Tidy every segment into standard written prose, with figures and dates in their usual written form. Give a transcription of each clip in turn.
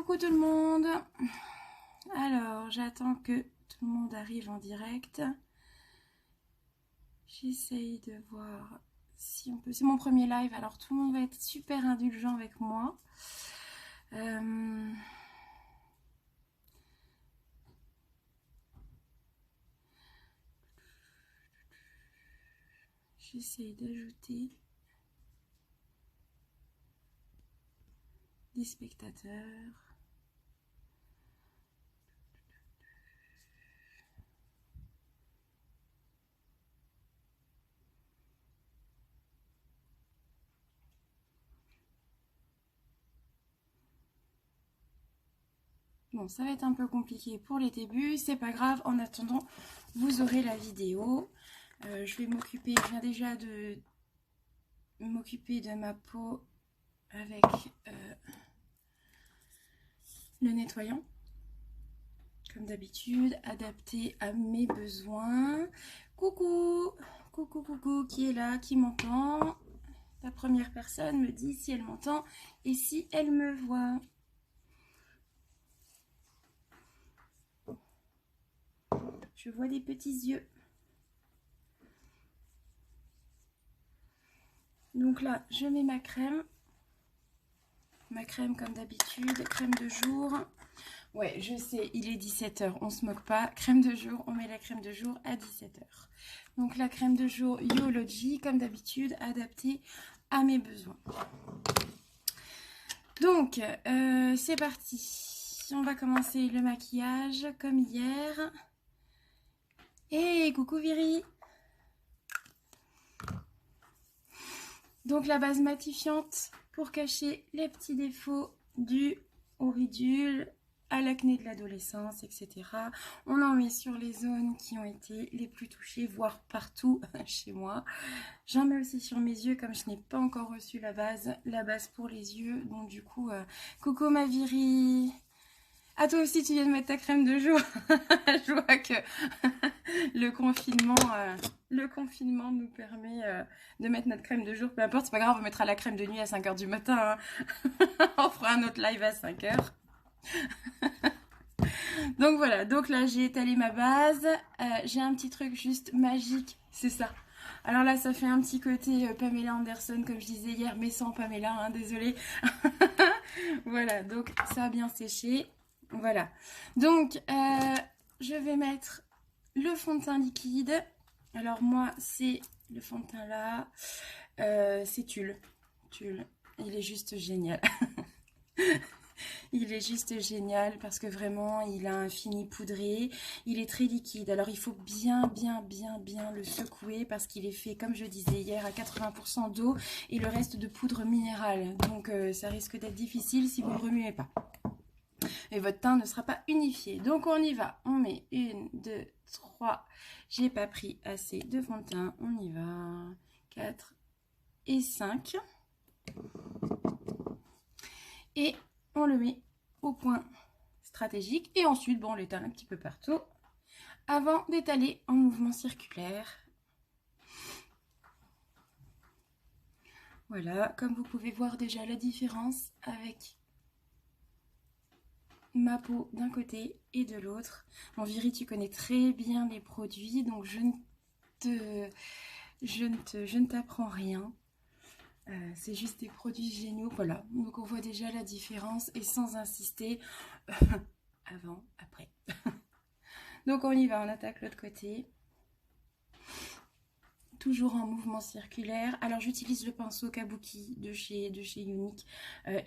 Coucou tout le monde. Alors, j'attends que tout le monde arrive en direct. J'essaye de voir si on peut... C'est mon premier live, alors tout le monde va être super indulgent avec moi. J'essaye d'ajouter des spectateurs. Bon, ça va être un peu compliqué pour les débuts, c'est pas grave. En attendant, vous aurez la vidéo. Je vais m'occuper, je viens déjà de m'occuper de ma peau avec le nettoyant. Comme d'habitude, adapté à mes besoins. Coucou, coucou, coucou, qui est là, qui m'entend? La première personne me dit si elle m'entend et si elle me voit. Je vois des petits yeux. Donc là, je mets ma crème. Ma crème comme d'habitude, crème de jour. Ouais, je sais, il est 17 h, on se moque pas. Crème de jour, on met la crème de jour à 17 h. Donc la crème de jour Yology, comme d'habitude, adaptée à mes besoins. Donc, c'est parti. On va commencer le maquillage comme hier. Et coucou Viri. Donc la base matifiante pour cacher les petits défauts dus au ridule, à l'acné de l'adolescence, etc. On en met sur les zones qui ont été les plus touchées, voire partout chez moi. J'en mets aussi sur mes yeux, comme je n'ai pas encore reçu la base pour les yeux. Donc du coup, coucou ma Viri. Ah, toi aussi tu viens de mettre ta crème de jour. Je vois que le confinement nous permet de mettre notre crème de jour. Peu importe, c'est pas grave, on mettra la crème de nuit à 5 h du matin. Hein. On fera un autre live à 5 h. Donc voilà, donc là j'ai étalé ma base. J'ai un petit truc juste magique, c'est ça. Alors là, ça fait un petit côté Pamela Anderson, comme je disais hier, mais sans Pamela, hein, désolée. Voilà, donc ça a bien séché. Voilà. Donc, je vais mettre le fond de teint liquide. Alors moi, c'est le fond de teint là. C'est Tulle. Tulle. Il est juste génial. Il est juste génial parce que vraiment, il a un fini poudré. Il est très liquide. Alors, il faut bien le secouer parce qu'il est fait, comme je disais hier, à 80% d'eau et le reste de poudre minérale. Donc, ça risque d'être difficile si vous ne remuez pas. Et votre teint ne sera pas unifié. Donc, on y va. On met 1, 2, 3. J'ai pas pris assez de fond de teint. On y va. 4 et 5. Et on le met au point stratégique et ensuite bon, on l'étale un petit peu partout avant d'étaler en mouvement circulaire. Voilà, comme vous pouvez voir déjà la différence avec ma peau d'un côté et de l'autre. Bon, Viri, tu connais très bien les produits, donc je ne t'apprends rien. C'est juste des produits géniaux, voilà. Donc on voit déjà la différence et sans insister, avant, après. Donc on y va, on attaque l'autre côté. Toujours en mouvement circulaire. Alors j'utilise le pinceau Kabuki de chez Younique.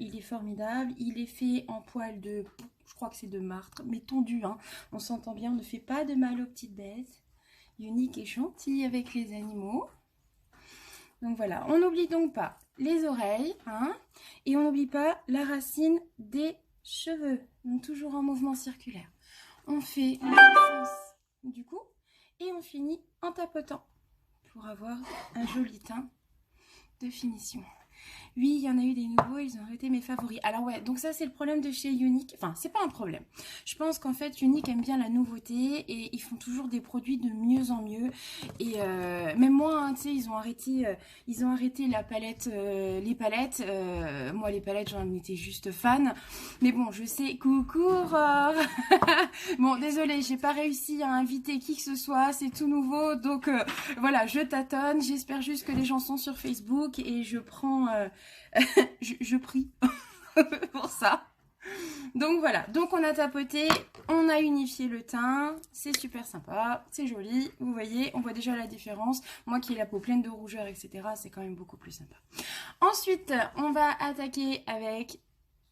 Il est formidable. Il est fait en poil de, je crois que c'est de martre, mais tondu. Hein. On s'entend bien, on ne fait pas de mal aux petites bêtes. Younique est gentil avec les animaux. Donc voilà, on n'oublie donc pas les oreilles, hein, et on n'oublie pas la racine des cheveux. Donc toujours en mouvement circulaire. On fait le sens du cou et on finit en tapotant pour avoir un joli teint de finition. Oui, il y en a eu des nouveaux, ils ont été mes favoris. Alors ouais, donc ça c'est le problème de chez Unique. Enfin, c'est pas un problème. Je pense qu'en fait, Unique aime bien la nouveauté et ils font toujours des produits de mieux en mieux. Et même moi, hein, tu sais, ils ont arrêté la palette, les palettes. Moi, les palettes, j'en étais juste fan. Mais bon, je sais, coucou Aurore. Bon, désolée, j'ai pas réussi à inviter qui que ce soit, c'est tout nouveau. Donc voilà, je tâtonne. J'espère juste que les gens sont sur Facebook et je prends... je prie pour ça. Donc voilà, donc on a tapoté, on a unifié le teint, c'est super sympa, c'est joli, vous voyez, on voit déjà la différence. Moi qui ai la peau pleine de rougeur, etc., c'est quand même beaucoup plus sympa. Ensuite, on va attaquer avec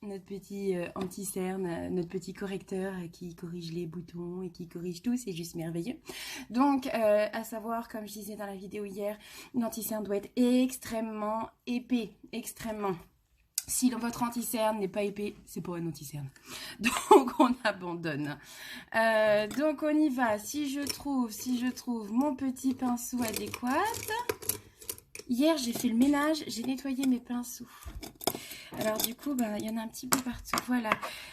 notre petit anti-cerne, notre petit correcteur qui corrige les boutons et qui corrige tout, c'est juste merveilleux. Donc, à savoir, comme je disais dans la vidéo hier, l'anti-cerne doit être extrêmement épais, extrêmement. Si votre anti-cerne n'est pas épais, c'est pas un anti-cerne. Donc, on abandonne. Donc, on y va. Si je trouve mon petit pinceau adéquat. Hier, j'ai fait le ménage, j'ai nettoyé mes pinceaux. Alors du coup, il y en a un petit peu partout. Voilà,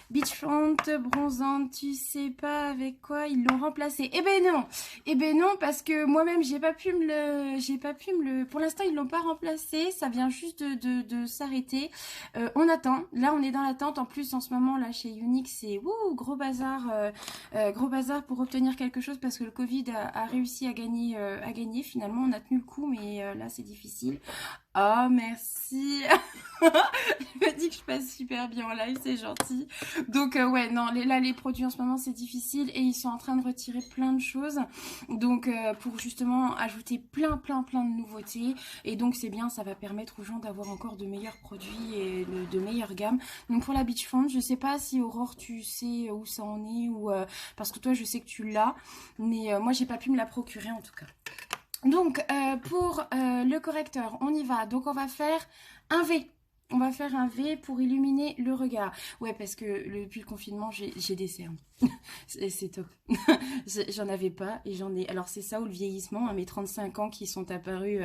Beachfront, bronzante, tu sais pas avec quoi ils l'ont remplacé. Eh ben non, parce que moi-même j'ai pas pu me le, pour l'instant ils l'ont pas remplacé. Ça vient juste de s'arrêter. On attend. Là, on est dans l'attente. En plus, en ce moment là chez Unique, c'est gros bazar pour obtenir quelque chose parce que le Covid a réussi à gagner. Finalement, on a tenu le coup, mais là c'est difficile. Oh, merci. Je me dis que je passe super bien en live, c'est gentil. Donc, ouais, non, là, les produits en ce moment, c'est difficile et ils sont en train de retirer plein de choses. Donc, pour justement ajouter plein de nouveautés. Et donc, c'est bien, ça va permettre aux gens d'avoir encore de meilleurs produits et de meilleures gammes. Donc, pour la Beachfront, je sais pas si Aurore, tu sais où ça en est ou parce que toi, je sais que tu l'as. Mais moi, j'ai pas pu me la procurer en tout cas. Donc, pour le correcteur, on y va. Donc, on va faire un V. On va faire un V pour illuminer le regard. Ouais, parce que depuis le confinement, j'ai des cernes. C'est top. J'en avais pas et j'en ai... Alors, c'est ça ou le vieillissement, hein, mes 35 ans qui sont apparus...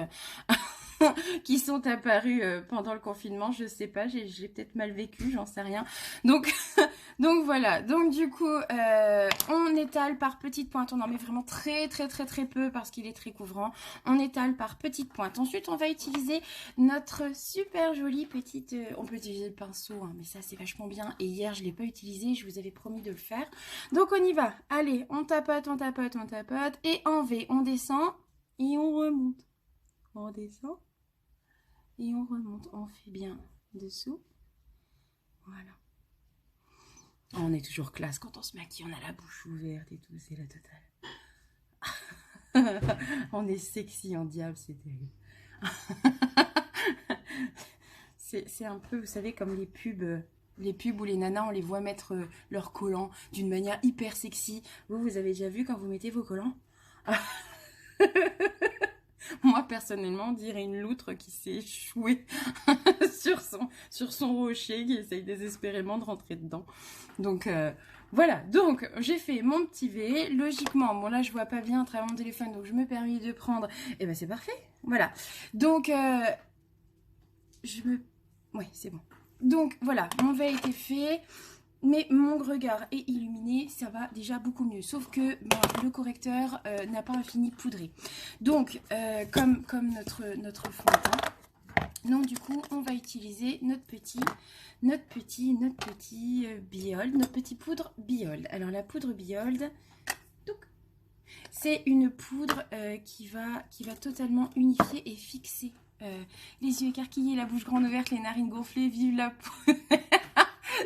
pendant le confinement, je sais pas, j'ai peut-être mal vécu, j'en sais rien. Donc, donc voilà, donc du coup, on étale par petites pointes, on en met vraiment très peu parce qu'il est très couvrant. On étale par petites pointes. Ensuite, on va utiliser notre super jolie petite... on peut utiliser le pinceau, hein, mais ça c'est vachement bien. Et hier, je l'ai pas utilisé, je vous avais promis de le faire. Donc on y va, allez, on tapote, et en V, on descend et on remonte. On descend. Et on remonte, on fait bien dessous. Voilà. On est toujours classe quand on se maquille, on a la bouche ouverte et tout, c'est la totale. On est sexy en diable, c'est terrible. C'est un peu, vous savez, comme les pubs où les nanas, on les voit mettre leurs collants d'une manière hyper sexy. Vous avez déjà vu quand vous mettez vos collants? Moi, personnellement, on dirait une loutre qui s'est échouée sur son rocher, qui essaye désespérément de rentrer dedans. Donc, voilà. Donc, j'ai fait mon petit V. Logiquement, bon là, je vois pas bien à travers mon téléphone, donc je me permets de prendre. Et ben, c'est parfait. Voilà. Donc, ouais, c'est bon. Donc, voilà. Mon V a été fait. Mais mon regard est illuminé, ça va déjà beaucoup mieux. Sauf que le correcteur n'a pas fini poudré. Donc, comme notre fond de teint. Donc, du coup, on va utiliser notre petit Behold, notre petit poudre Behold. Alors, la poudre Behold, c'est une poudre qui va totalement unifier et fixer les yeux écarquillés, la bouche grande ouverte, les narines gonflées, vive la poudre.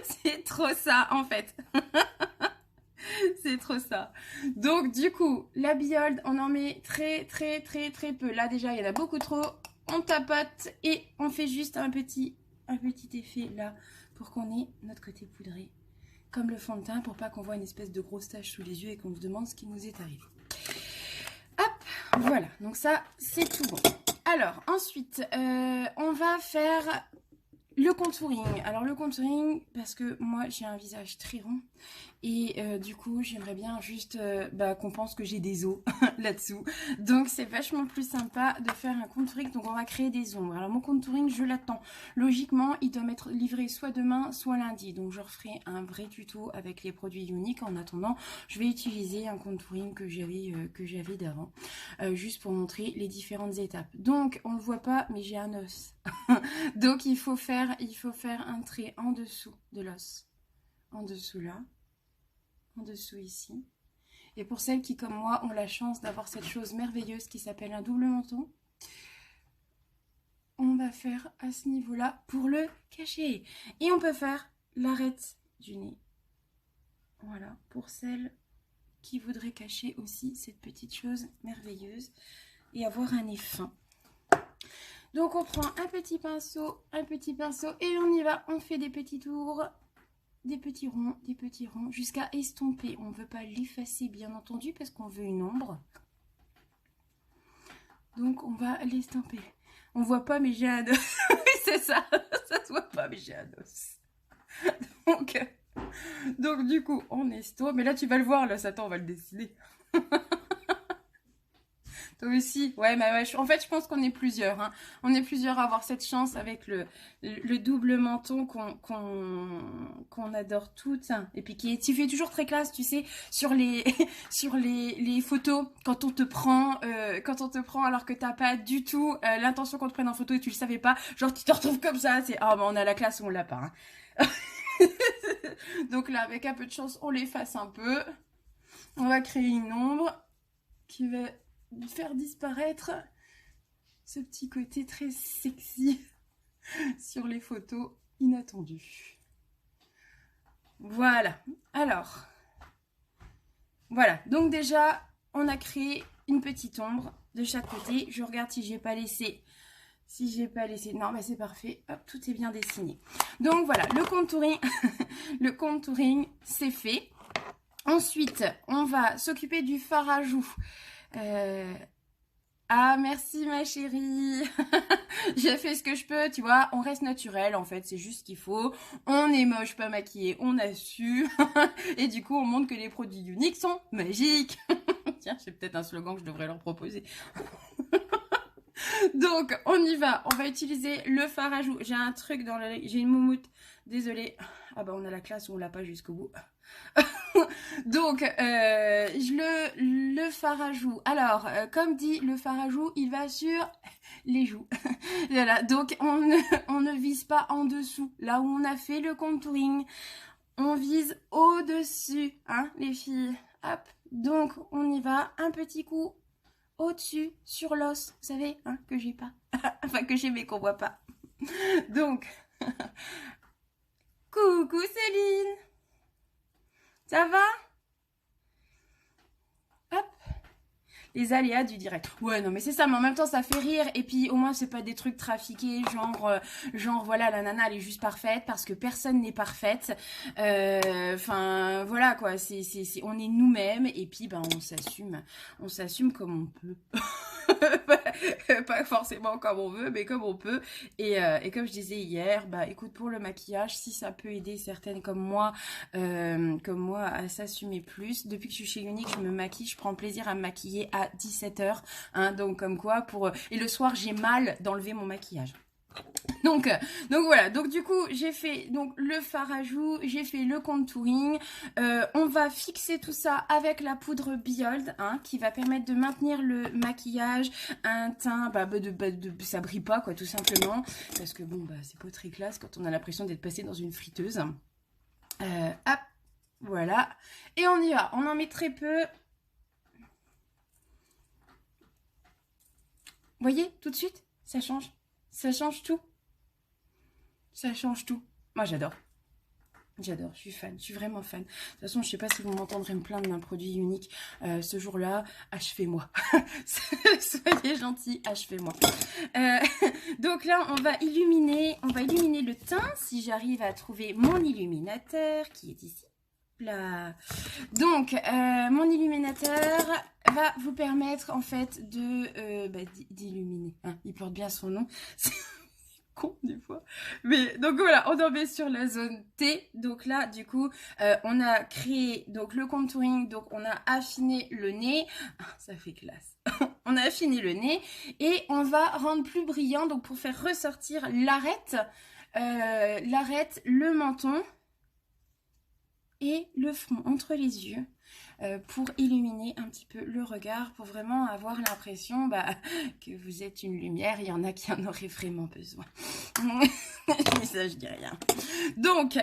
C'est trop ça, en fait. C'est trop ça. Donc, du coup, la Behold, on en met très peu. Là, déjà, il y en a beaucoup trop. On tapote et on fait juste un petit effet là pour qu'on ait notre côté poudré. Comme le fond de teint, pour pas qu'on voit une espèce de grosse tache sous les yeux et qu'on se demande ce qui nous est arrivé. Hop, voilà. Donc ça, c'est tout bon. Alors, ensuite, on va faire Le contouring. Alors le contouring, parce que moi j'ai un visage très rond et du coup j'aimerais bien juste qu'on pense que j'ai des os là-dessous. Donc c'est vachement plus sympa de faire un contouring. Donc on va créer des ombres. Alors mon contouring je l'attends. Logiquement il doit m'être livré soit demain soit lundi. Donc je referai un vrai tuto avec les produits uniques. En attendant je vais utiliser un contouring que j'avais d'avant. Juste pour montrer les différentes étapes. Donc on ne le voit pas mais j'ai un os. Donc il faut faire un trait en dessous de l'os, en dessous là, en dessous ici. Et pour celles qui, comme moi, ont la chance d'avoir cette chose merveilleuse qui s'appelle un double menton, on va faire à ce niveau-là pour le cacher. Et on peut faire l'arête du nez. Voilà, pour celles qui voudraient cacher aussi cette petite chose merveilleuse et avoir un nez fin. Donc on prend un petit pinceau et on y va, on fait des petits tours, des petits ronds, jusqu'à estomper. On ne veut pas l'effacer bien entendu parce qu'on veut une ombre. Donc on va l'estomper. On voit pas mais j'ai un os. Oui c'est ça, ça se voit pas mais j'ai un os. Donc du coup on estompe, mais là tu vas le voir là, Satan on va le dessiner. Toi aussi, ouais, mais ouais, en fait, je pense qu'on est plusieurs. Hein. On est plusieurs à avoir cette chance avec le double menton qu'on adore toutes. Et puis qui fait toujours très classe, tu sais, sur les sur les photos, quand on te prend alors que t'as pas du tout l'intention qu'on te prenne en photo et tu le savais pas. Genre, tu te retrouves comme ça, c'est ah, bah, on a la classe ou on l'a pas. Hein. Donc là, avec un peu de chance, on l'efface un peu. On va créer une ombre qui va faire disparaître ce petit côté très sexy sur les photos inattendues. Voilà. Alors, voilà. Donc déjà, on a créé une petite ombre de chaque côté. Je regarde si j'ai pas laissé. Non, mais c'est parfait. Hop, tout est bien dessiné. Donc voilà, le contouring, le contouring, c'est fait. Ensuite, on va s'occuper du fard à joues. Ah, merci ma chérie. J'ai fait ce que je peux, tu vois. On reste naturel, en fait. C'est juste ce qu'il faut. On est moche, pas maquillé. On a su. Et du coup, on montre que les produits uniques sont magiques. Tiens, c'est peut-être un slogan que je devrais leur proposer. Donc, on y va. On va utiliser le fard à joues. J'ai un truc dans l'œil. J'ai une moumoute. Désolée. Ah bah, on a la classe où on l'a pas jusqu'au bout. Donc, le fard à joues. Alors, comme dit, le fard à joues, il va sur les joues. Voilà, donc on ne vise pas en dessous. Là où on a fait le contouring, on vise au-dessus, hein, les filles. Hop, donc on y va. Un petit coup au-dessus, sur l'os. Vous savez, hein, que j'ai pas. Enfin, que j'ai mais qu'on voit pas. Donc, coucou Céline. Ça va? Hop. Les aléas du direct. Ouais, non, mais c'est ça, mais en même temps, ça fait rire. Et puis, au moins, c'est pas des trucs trafiqués, genre, voilà, la nana, elle est juste parfaite, parce que personne n'est parfaite. Enfin, voilà, quoi, on est nous-mêmes, et puis, ben, on s'assume comme on peut. Pas forcément comme on veut, mais comme on peut. Et comme je disais hier, bah écoute, pour le maquillage, si ça peut aider certaines comme moi à s'assumer plus. Depuis que je suis chez Unique, je me maquille, je prends plaisir à me maquiller à 17h. Hein, donc comme quoi, et le soir, j'ai mal d'enlever mon maquillage. Donc voilà, donc du coup j'ai fait donc le fard à joues, j'ai fait le contouring, on va fixer tout ça avec la poudre Biold, hein, qui va permettre de maintenir le maquillage, un teint, ça brille pas quoi, tout simplement, parce que bon bah c'est pas très classe quand on a l'impression d'être passé dans une friteuse. Hop, voilà, et on y va, on en met très peu. Vous voyez, tout de suite, ça change tout. Ça change tout. Moi, j'adore. J'adore, je suis fan, je suis vraiment fan. De toute façon, je sais pas si vous m'entendrez me plaindre d'un produit unique ce jour-là. Achevez-moi. Soyez gentils, achevez-moi. Donc là, on va illuminer le teint. Si j'arrive à trouver mon illuminateur qui est ici. Là. Donc, mon illuminateur va vous permettre en fait d'illuminer. Hein, il porte bien son nom. con des fois. Mais donc voilà, on en met sur la zone T. Donc là, du coup, on a créé donc le contouring. Donc on a affiné le nez. Ah, ça fait classe. On a affiné le nez et on va rendre plus brillant. Donc pour faire ressortir l'arête, le menton et le front entre les yeux. Pour illuminer un petit peu le regard, pour vraiment avoir l'impression que vous êtes une lumière. Il y en a qui en auraient vraiment besoin. Mais ça, je dis rien. Donc,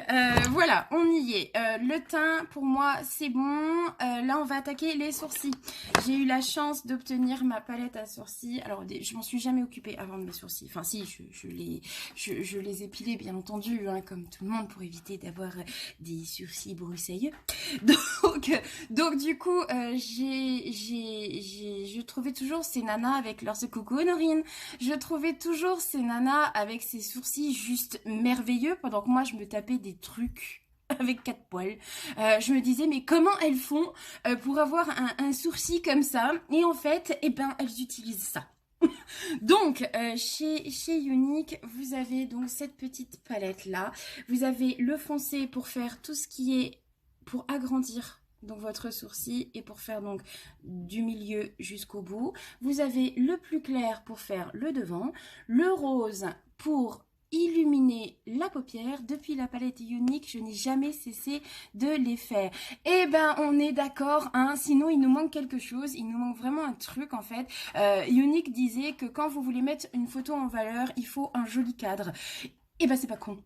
voilà, on y est. Le teint, pour moi, c'est bon. Là, on va attaquer les sourcils. J'ai eu la chance d'obtenir ma palette à sourcils. Alors, je m'en suis jamais occupée avant de mes sourcils. Enfin, si, je les épilais, bien entendu, hein, comme tout le monde, pour éviter d'avoir des sourcils broussailleux. Donc du coup, je trouvais toujours ces nanas avec leurs coucou Honorine. Je trouvais toujours ces nanas avec ces sourcils juste merveilleux, pendant que moi je me tapais des trucs avec 4 poils. Je me disais mais comment elles font pour avoir un sourcil comme ça? Et en fait, eh ben elles utilisent ça. Donc, chez Younique, vous avez donc cette petite palette là. Vous avez le foncé pour faire tout ce qui est pour agrandir donc votre sourcil et pour faire donc du milieu jusqu'au bout. Vous avez le plus clair pour faire le devant, le rose pour illuminer la paupière. Depuis la palette Younique, je n'ai jamais cessé de les faire. Eh ben, on est d'accord, hein, sinon il nous manque quelque chose, il nous manque vraiment un truc en fait. Younique disait que quand vous voulez mettre une photo en valeur, il faut un joli cadre. Et ben c'est pas con.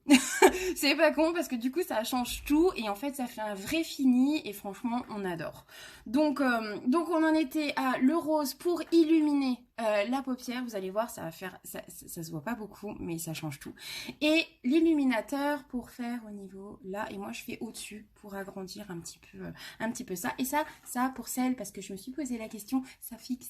C'est pas con parce que du coup ça change tout et en fait ça fait un vrai fini et franchement on adore. Donc on en était à le rose pour illuminer la paupière. Vous allez voir ça va faire, ça se voit pas beaucoup mais ça change tout. Et l'illuminateur pour faire au niveau là et moi je fais au-dessus pour agrandir un petit peu ça. Et ça pour celle parce que je me suis posé la question, ça fixe.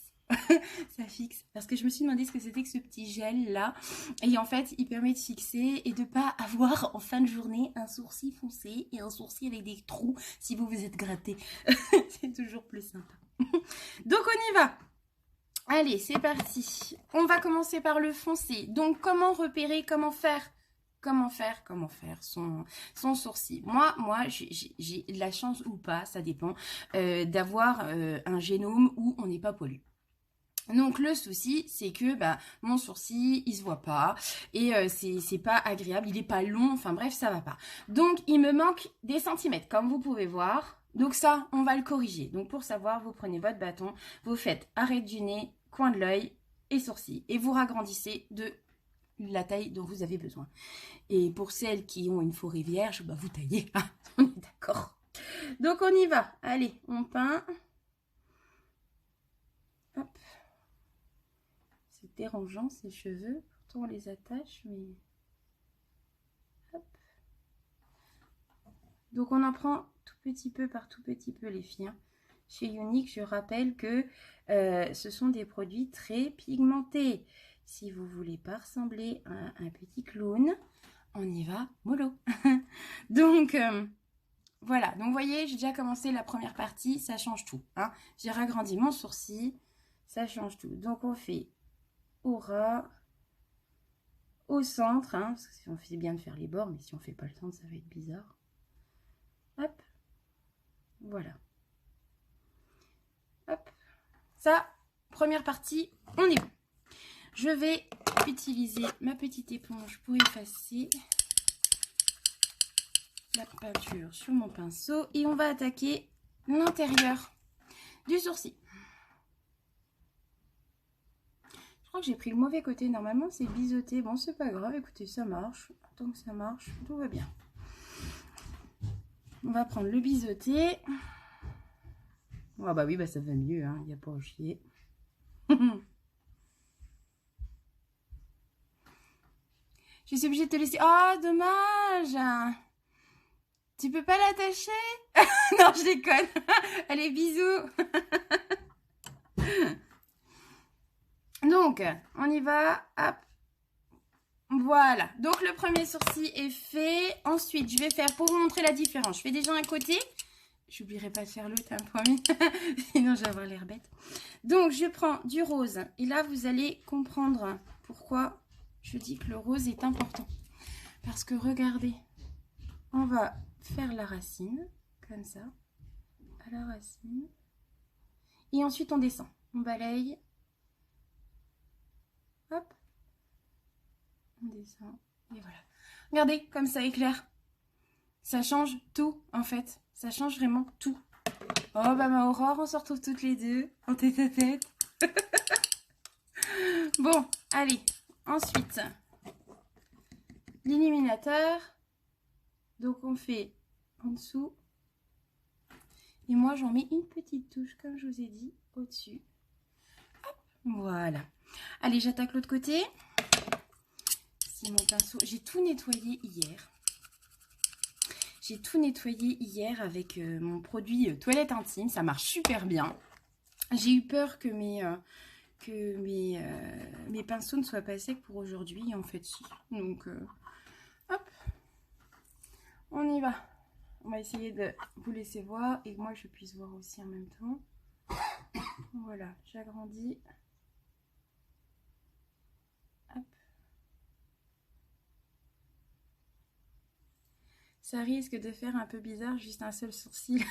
Ça fixe parce que je me suis demandé ce que c'était que ce petit gel là et en fait il permet de fixer et de pas avoir en fin de journée un sourcil foncé et un sourcil avec des trous si vous vous êtes gratté. C'est toujours plus sympa. Donc on y va. Allez, c'est parti. On va commencer par le foncé. Donc comment repérer, comment faire son sourcil. Moi j'ai la chance ou pas, ça dépend, d'avoir un génome où on n'est pas poilu. Donc le souci c'est que mon sourcil il se voit pas et c'est pas agréable, il est pas long, enfin bref ça va pas. Donc il me manque des centimètres comme vous pouvez voir. Donc ça on va le corriger. Donc pour savoir vous prenez votre bâton, vous faites arête du nez, coin de l'œil et sourcil et vous ragrandissez de la taille dont vous avez besoin. Et pour celles qui ont une forêt vierge, vous taillez, hein, on est d'accord. Donc on y va, allez on peint. Hop. C'est dérangeant ces cheveux, pourtant on les attache, mais hop. Donc on en prend tout petit peu par tout petit peu les filles. Hein. Chez Younique, je rappelle que ce sont des produits très pigmentés. Si vous voulez pas ressembler à un petit clown, on y va mollo. Donc voilà, donc vous voyez, j'ai déjà commencé la première partie, ça change tout. Hein. J'ai ragrandi mon sourcil, ça change tout. Donc on fait au ras, au centre, hein, parce que si on fait bien de faire les bords, mais si on fait pas le centre, ça va être bizarre. Hop, voilà. Hop, ça, première partie, on est bon. Je vais utiliser ma petite éponge pour effacer la peinture sur mon pinceau et on va attaquer l'intérieur du sourcil. Je crois que j'ai pris le mauvais côté. Normalement, c'est biseauté. Bon, c'est pas grave. Écoutez, ça marche. Tant que ça marche, tout va bien. On va prendre le biseauté. Ah bah oui, ça va mieux. Hein. Il n'y a pas à chier. Je suis obligée de te laisser. Oh, dommage. Tu peux pas l'attacher? Non, je déconne. Allez, bisous. Donc, on y va, hop, voilà. Donc, le premier sourcil est fait. Ensuite, je vais faire, pour vous montrer la différence, je fais déjà un côté. J'oublierai pas de faire l'autre, hein, promis. Sinon, je vais avoir l'air bête. Donc, je prends du rose. Et là, vous allez comprendre pourquoi je dis que le rose est important. Parce que regardez, on va faire la racine, comme ça, à la racine. Et ensuite, on descend. On balaye. Hop. On descend. Et voilà. Regardez, comme ça éclaire. Ça change tout, en fait. Ça change vraiment tout. Oh, bah ma Aurore, on se retrouve toutes les deux, en tête à tête. Bon, allez. Ensuite, l'illuminateur. Donc, on fait en dessous. Et moi, j'en mets une petite touche, comme je vous ai dit, au-dessus. Voilà. Allez, j'attaque l'autre côté. Si mon pinceau... J'ai tout nettoyé hier. J'ai tout nettoyé hier avec mon produit toilette intime. Ça marche super bien. J'ai eu peur que mes pinceaux ne soient pas secs pour aujourd'hui. En fait, si. Donc, hop. On y va. On va essayer de vous laisser voir et que moi je puisse voir aussi en même temps. Voilà, j'agrandis. Hop. Ça risque de faire un peu bizarre, juste un seul sourcil.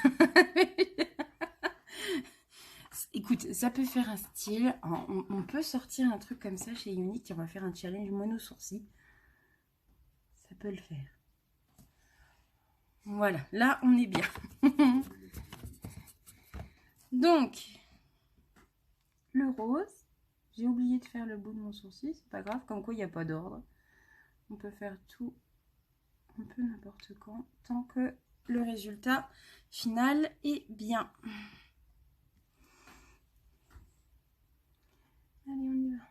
Écoute, ça peut faire un style. On peut sortir un truc comme ça chez Younique. On va faire un challenge mono sourcil. Ça peut le faire. Voilà, là on est bien. Donc, le rose. J'ai oublié de faire le bout de mon sourcil. C'est pas grave, comme quoi il n'y a pas d'ordre. On peut faire tout un peu n'importe quand, tant que le résultat final est bien. Allez, on y va.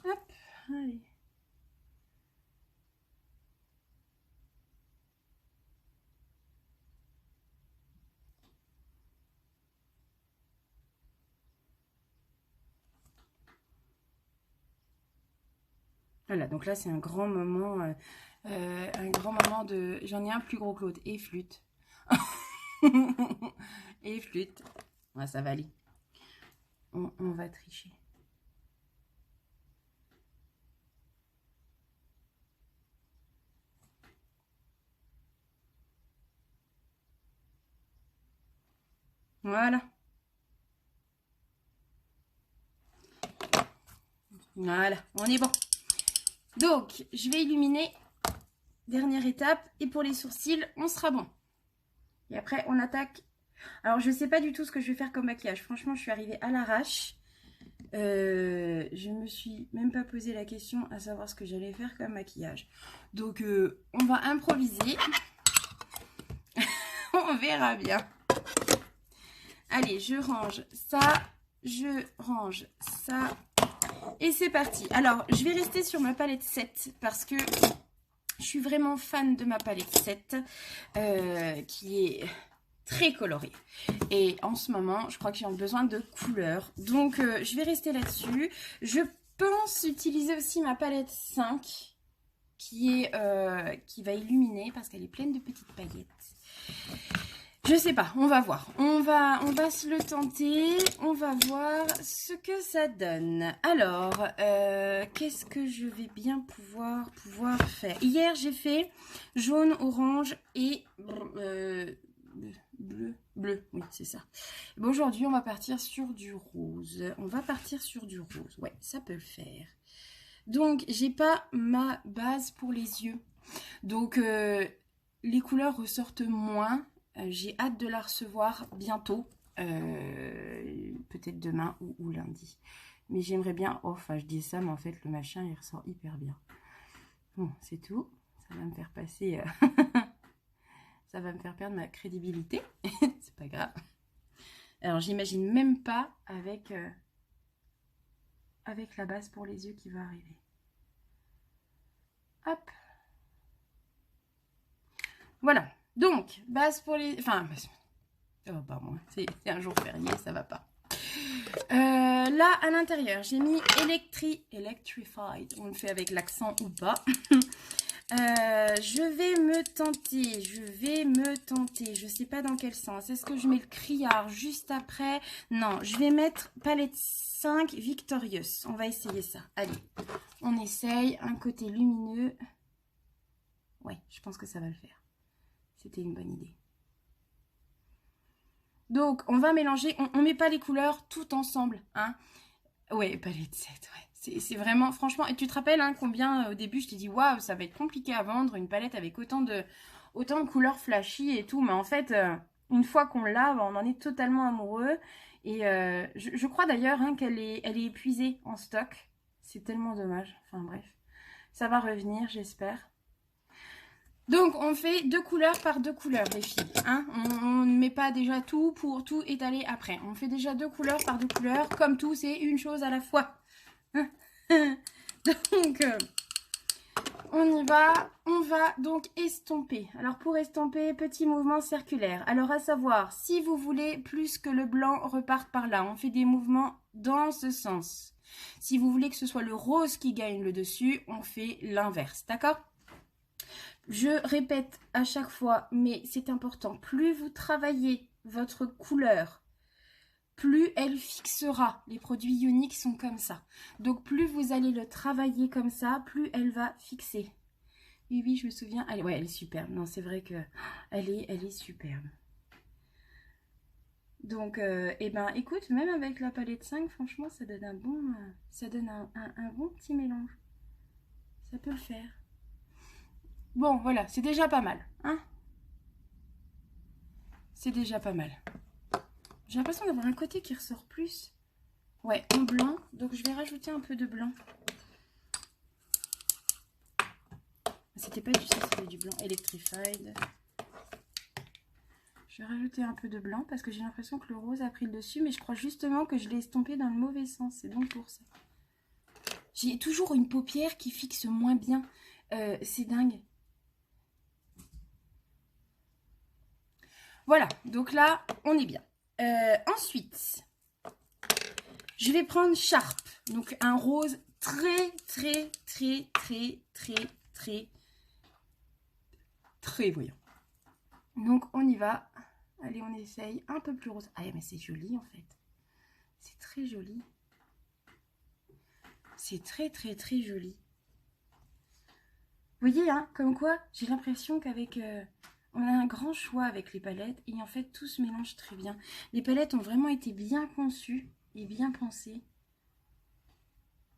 Hop, allez. Voilà, donc là c'est un grand moment de... J'en ai un plus gros que l'autre, et flûte. Et flûte. Ouais, ça va aller. On va tricher. Voilà. Voilà, on est bon. Donc, je vais illuminer. Dernière étape. Et pour les sourcils, on sera bon. Et après, on attaque. Alors, je ne sais pas du tout ce que je vais faire comme maquillage. Franchement, je suis arrivée à l'arrache. Je me suis même pas posé la question à savoir ce que j'allais faire comme maquillage. Donc, on va improviser. On verra bien. Allez, je range ça. Je range ça. Et c'est parti. Alors, je vais rester sur ma palette 7 parce que je suis vraiment fan de ma palette 7 qui est très colorée. Et en ce moment, je crois que j'ai besoin de couleurs. Donc, je vais rester là-dessus. Je pense utiliser aussi ma palette 5 qui va illuminer parce qu'elle est pleine de petites paillettes. Je sais pas, on va voir. On va se le tenter. On va voir ce que ça donne. Alors, qu'est-ce que je vais bien pouvoir faire? Hier, j'ai fait jaune, orange et bleu. Oui, c'est ça. Bon, aujourd'hui, on va partir sur du rose. Ouais, ça peut le faire. Donc, j'ai pas ma base pour les yeux. Donc, les couleurs ressortent moins. J'ai hâte de la recevoir bientôt, peut-être demain ou lundi. Mais j'aimerais bien, enfin je dis ça, mais en fait le machin il ressort hyper bien. Bon, c'est tout. Ça va me faire passer, ça va me faire perdre ma crédibilité. C'est pas grave. Alors j'imagine même pas avec la base pour les yeux qui va arriver. Hop. Voilà. Donc, base pour les... Enfin, oh, bah moi, c'est un jour férié, ça va pas. Là, à l'intérieur, j'ai mis Electrified. On le fait avec l'accent ou pas. Je vais me tenter, je sais pas dans quel sens. Est-ce que je mets le criard juste après? Non, je vais mettre palette 5 Victorious. On va essayer ça. Allez, on essaye un côté lumineux. Ouais, je pense que ça va le faire. C'était une bonne idée. Donc, on va mélanger, on met pas les couleurs tout ensemble, hein. Ouais, palette 7, ouais. C'est vraiment, franchement, et tu te rappelles hein, combien au début je t'ai dit, waouh, ça va être compliqué à vendre, une palette avec autant de couleurs flashy et tout, mais en fait, une fois qu'on l'a, on en est totalement amoureux. Et je crois d'ailleurs hein, elle est épuisée en stock. C'est tellement dommage. Enfin bref, ça va revenir, j'espère. Donc, on fait 2 couleurs par 2 couleurs, les filles. Hein, on ne met pas déjà tout pour tout étaler après. On fait déjà 2 couleurs par 2 couleurs. Comme tout, c'est une chose à la fois. Donc, on y va. On va donc estomper. Alors, pour estomper, petit mouvement circulaire. Alors, à savoir, si vous voulez plus que le blanc reparte par là, on fait des mouvements dans ce sens. Si vous voulez que ce soit le rose qui gagne le dessus, on fait l'inverse. D'accord ? Je répète à chaque fois, mais c'est important, plus vous travaillez votre couleur, plus elle fixera. Les produits Younique sont comme ça. Donc plus vous allez le travailler comme ça, plus elle va fixer. Oui, oui, je me souviens. Elle, ouais, elle est superbe. Non, c'est vrai que elle est superbe. Donc, eh ben, écoute, même avec la palette 5, franchement, ça donne un bon, un bon petit mélange. Ça peut le faire. Bon, voilà, c'est déjà pas mal, hein? C'est déjà pas mal. J'ai l'impression d'avoir un côté qui ressort plus. Ouais, en blanc. Donc, je vais rajouter un peu de blanc. C'était pas du ça, c'était du blanc Electrified. Je vais rajouter un peu de blanc parce que j'ai l'impression que le rose a pris le dessus. Mais je crois justement que je l'ai estompé dans le mauvais sens. C'est donc pour ça. J'ai toujours une paupière qui fixe moins bien. C'est dingue. Voilà, donc là, on est bien. Ensuite, je vais prendre Sharp. Donc, un rose très voyant. Donc, on y va. Allez, on essaye un peu plus rose. Ah, mais c'est joli, en fait. C'est très joli. C'est très joli. Vous voyez, hein, comme quoi, j'ai l'impression qu'avec... on a un grand choix avec les palettes et en fait tout se mélange très bien. Les palettes ont vraiment été bien conçues et bien pensées.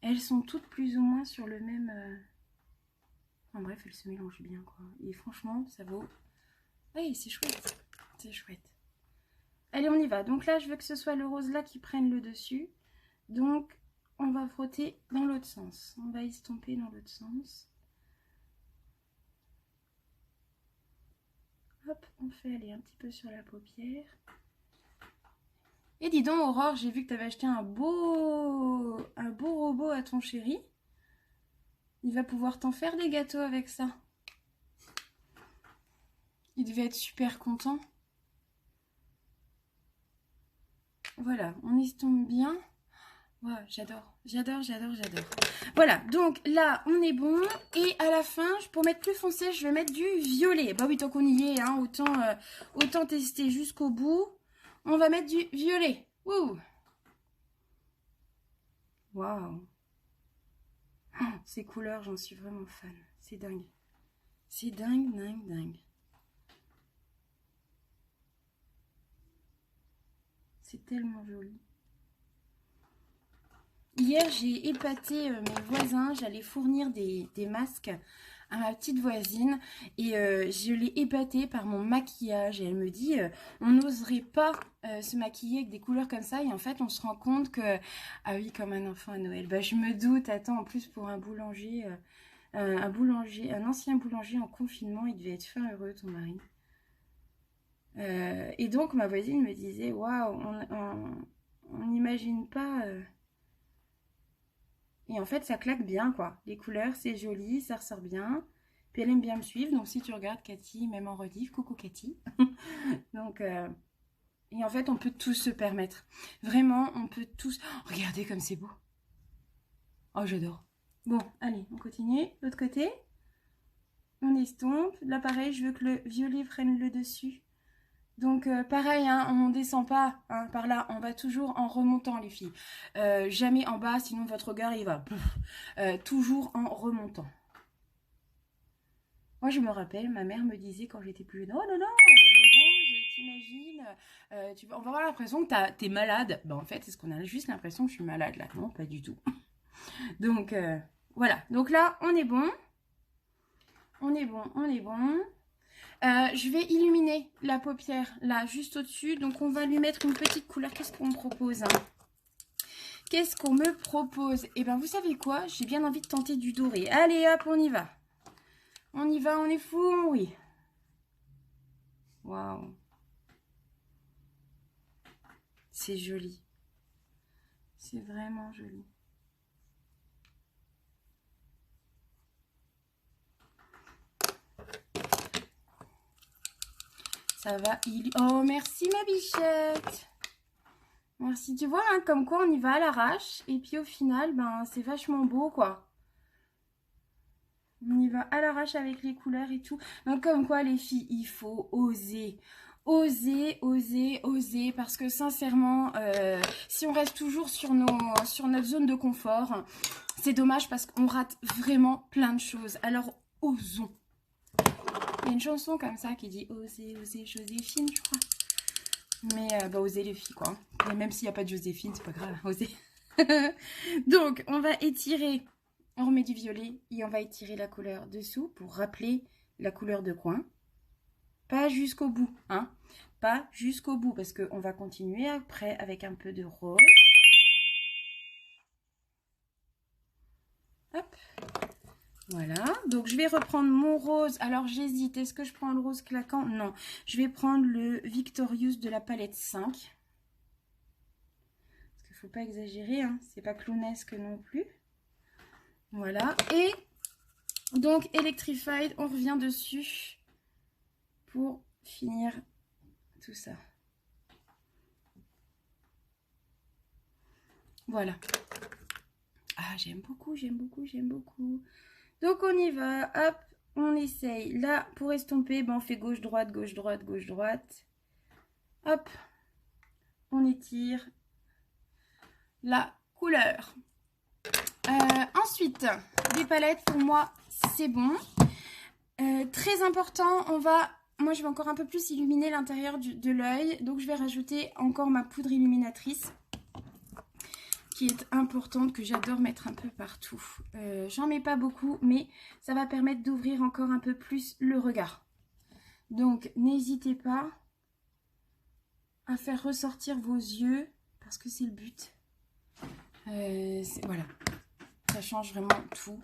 Elles sont toutes plus ou moins sur le même... Enfin bref, elles se mélangent bien quoi. Et franchement, ça vaut... Oui, c'est chouette. C'est chouette. Allez, on y va. Donc là, je veux que ce soit le rose là qui prenne le dessus. Donc, on va frotter dans l'autre sens. On va estomper dans l'autre sens. Hop, on fait aller un petit peu sur la paupière. Et dis donc, Aurore, j'ai vu que tu avais acheté un beau robot à ton chéri. Il va pouvoir t'en faire des gâteaux avec ça. Il devait être super content. Voilà, on estompe bien. Ouais, j'adore. Voilà, donc là, on est bon. Et à la fin, pour mettre plus foncé, je vais mettre du violet. Bah oui, tant qu'on y est, hein, autant tester jusqu'au bout. On va mettre du violet. Wouh! Waouh! Oh, ces couleurs, j'en suis vraiment fan. C'est dingue. C'est dingue. C'est tellement joli. Hier, j'ai épaté mes voisins. J'allais fournir des masques à ma petite voisine. Et je l'ai épatée par mon maquillage. Et elle me dit, on n'oserait pas se maquiller avec des couleurs comme ça. Et en fait, on se rend compte que... Ah oui, comme un enfant à Noël. Bah, je me doute. Attends, en plus, pour un boulanger... un ancien boulanger en confinement, il devait être fin heureux, ton mari. Et donc, ma voisine me disait, waouh, on n'imagine pas... Et en fait, ça claque bien, quoi. Les couleurs, c'est joli, ça ressort bien. Puis elle aime bien me suivre. Donc, si tu regardes Cathy, même en rediff, coucou Cathy. Donc, et en fait, on peut tous se permettre. Vraiment, on peut tous... Oh, regardez comme c'est beau. Oh, j'adore. Bon, allez, on continue. L'autre côté. on estompe. Là, pareil, je veux que le violet prenne le dessus. Donc, pareil, hein, on ne descend pas hein, par là. On va toujours en remontant, les filles. Jamais en bas, sinon votre regard, il va. Toujours en remontant. Moi, je me rappelle, ma mère me disait quand j'étais plus jeune, oh non, non, le rose, t'imagines, on va avoir l'impression que t'es malade. Ben, en fait, est-ce qu'on a juste l'impression que je suis malade là? Non, pas du tout. Donc, voilà. Donc là, on est bon. On est bon, on est bon. Je vais illuminer la paupière là, juste au-dessus. Donc, on va lui mettre une petite couleur. Qu'est-ce qu'on me propose hein? Qu'est-ce qu'on me propose? Eh bien, vous savez quoi? J'ai bien envie de tenter du doré. Allez, hop, on y va. On y va, on est fou, oui. Waouh. C'est joli. C'est vraiment joli. Ça va, oh, merci ma bichette. Merci, tu vois, hein, comme quoi on y va à l'arrache. Et puis au final, ben, c'est vachement beau, quoi. On y va à l'arrache avec les couleurs et tout. Donc comme quoi les filles, il faut oser. Oser, oser, oser. Parce que sincèrement, si on reste toujours sur notre zone de confort, c'est dommage parce qu'on rate vraiment plein de choses. Alors osons. Il y a une chanson comme ça qui dit oser, oser, Joséphine, je crois. Mais bah oser les filles quoi. Et même s'il n'y a pas de Joséphine, c'est pas grave, oser. Donc on va étirer. On remet du violet et on va étirer la couleur dessous pour rappeler la couleur de coin. Pas jusqu'au bout, hein. Pas jusqu'au bout parce qu'on va continuer après avec un peu de rose. Hop. Voilà. Donc je vais reprendre mon rose. Alors j'hésite. Est-ce que je prends le rose claquant? Non. Je vais prendre le Victorious de la palette 5. Parce qu'il ne faut pas exagérer, hein. C'est pas clownesque non plus. Voilà, et donc Electrified, on revient dessus pour finir tout ça. Voilà. Ah, j'aime beaucoup, j'aime beaucoup, j'aime beaucoup. Donc on y va, hop, on essaye. Là, pour estomper, ben, on fait gauche-droite, gauche-droite, gauche-droite. Hop, on étire la couleur. Ensuite, des palettes, pour moi, c'est bon. Très important, moi je vais encore un peu plus illuminer l'intérieur de l'œil. Donc je vais rajouter encore ma poudre illuminatrice. Qui est importante, que j'adore mettre un peu partout. J'en mets pas beaucoup, mais ça va permettre d'ouvrir encore un peu plus le regard. Donc n'hésitez pas à faire ressortir vos yeux, parce que c'est le but. Voilà. Ça change vraiment tout.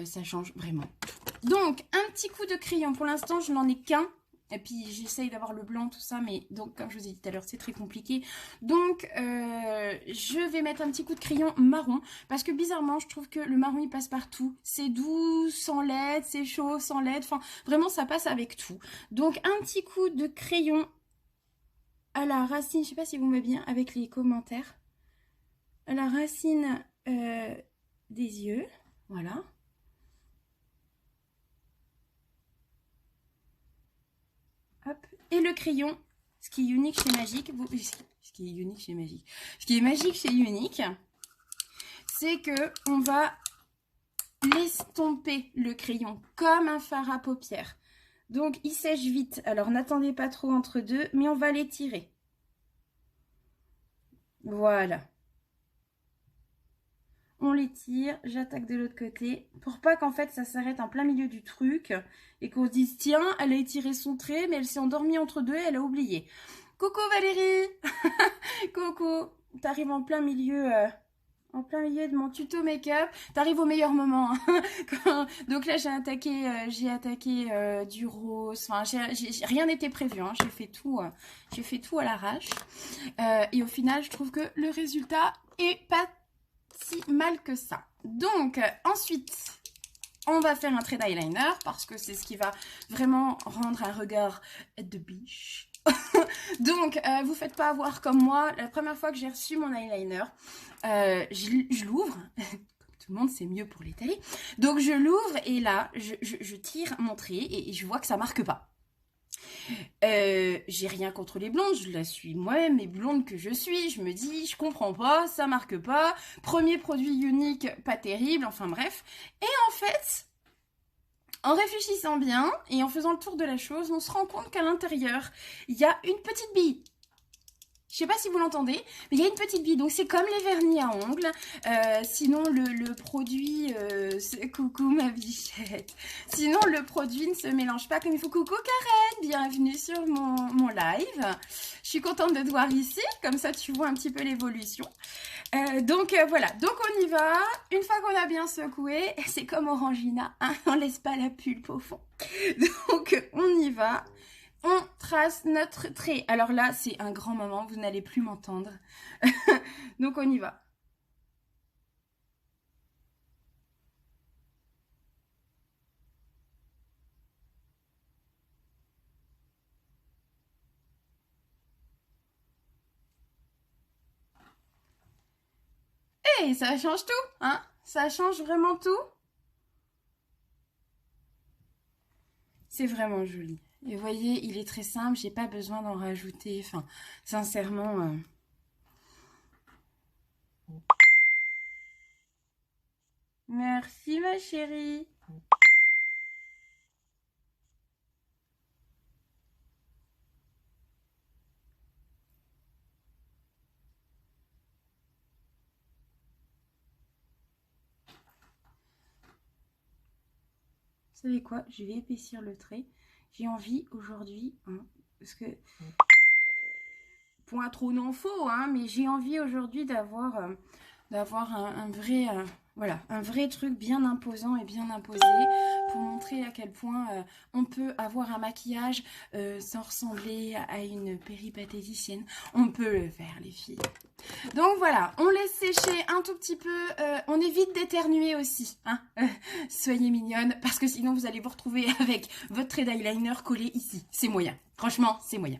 Ça change vraiment tout. Donc, un petit coup de crayon. Pour l'instant, je n'en ai qu'un. Et puis, j'essaye d'avoir le blanc, tout ça. Mais donc, comme je vous ai dit tout à l'heure, c'est très compliqué. Donc, je vais mettre un petit coup de crayon marron. Parce que bizarrement, je trouve que le marron, il passe partout. C'est doux, sans LED. C'est chaud, sans LED. Enfin, vraiment, ça passe avec tout. Donc, un petit coup de crayon à la racine. Je ne sais pas si vous m'aimez bien avec les commentaires. À la racine des yeux. Voilà. Hop. Et le crayon, ce qui est unique chez Magic, ce qui est magique chez Unique, c'est que on va l'estomper le crayon comme un fard à paupières. Donc il sèche vite. Alors n'attendez pas trop entre deux, mais on va l'étirer. Voilà. On l'étire, j'attaque de l'autre côté, pour pas qu'en fait ça s'arrête en plein milieu du truc et qu'on se dise tiens, elle a étiré son trait mais elle s'est endormie entre deux, elle a oublié. Coucou Valérie. Coucou, t'arrives en plein milieu de mon tuto make-up, t'arrives au meilleur moment. Donc là j'ai attaqué du rose, enfin rien n'était prévu, hein. J'ai fait tout à l'arrache et au final je trouve que le résultat est pas si mal que ça. Donc ensuite on va faire un trait d'eyeliner parce que c'est ce qui va vraiment rendre un regard de biche. Donc vous faites pas avoir comme moi. La première fois que j'ai reçu mon eyeliner, je l'ouvre comme tout le monde, c'est mieux pour l'étaler. Donc je l'ouvre et là, je tire mon trait et je vois que ça marque pas. J'ai rien contre les blondes, je la suis moi-même, et blonde que je suis, je me dis, je comprends pas, ça marque pas, premier produit unique, pas terrible, enfin bref. Et en fait, en réfléchissant bien et en faisant le tour de la chose, on se rend compte qu'à l'intérieur, il y a une petite bille. Je sais pas si vous l'entendez, mais il y a une petite bille. Donc c'est comme les vernis à ongles. Sinon le produit... coucou ma bichette. Sinon le produit ne se mélange pas comme il faut. Coucou Karen, bienvenue sur mon live. Je suis contente de te voir ici. Comme ça tu vois un petit peu l'évolution. Donc voilà, donc on y va. Une fois qu'on a bien secoué, c'est comme Orangina, hein, on laisse pas la pulpe au fond. Donc on y va. On trace notre trait. Alors là, c'est un grand moment, vous n'allez plus m'entendre. Donc on y va. Et ça change tout, hein? Ça change vraiment tout. C'est vraiment joli. Et vous voyez, il est très simple, j'ai pas besoin d'en rajouter. Enfin, sincèrement... Merci ma chérie. Vous savez quoi? Je vais épaissir le trait. J'ai envie aujourd'hui, hein, parce que... point trop non faux, hein, mais j'ai envie aujourd'hui d'avoir un vrai... voilà, un vrai truc bien imposant et bien imposé pour montrer à quel point on peut avoir un maquillage sans ressembler à une péripatéticienne. On peut le faire, les filles. Donc voilà, on laisse sécher un tout petit peu. On évite d'éternuer aussi. Hein, soyez mignonne, parce que sinon vous allez vous retrouver avec votre trait d'eyeliner collé ici. C'est moyen. Franchement, c'est moyen.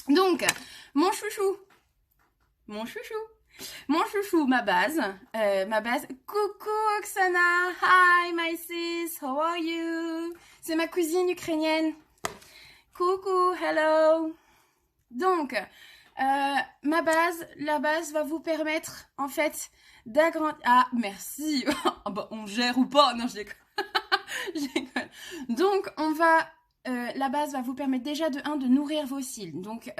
Donc, mon chouchou, ma base, coucou Oksana, hi my sis, how are you? C'est ma cousine ukrainienne. Coucou, hello. Donc, la base va vous permettre en fait d'agrandir. Ah, merci. Bah, on gère ou pas? Non, je déconne. Donc, on va. La base va vous permettre déjà de nourrir vos cils. Donc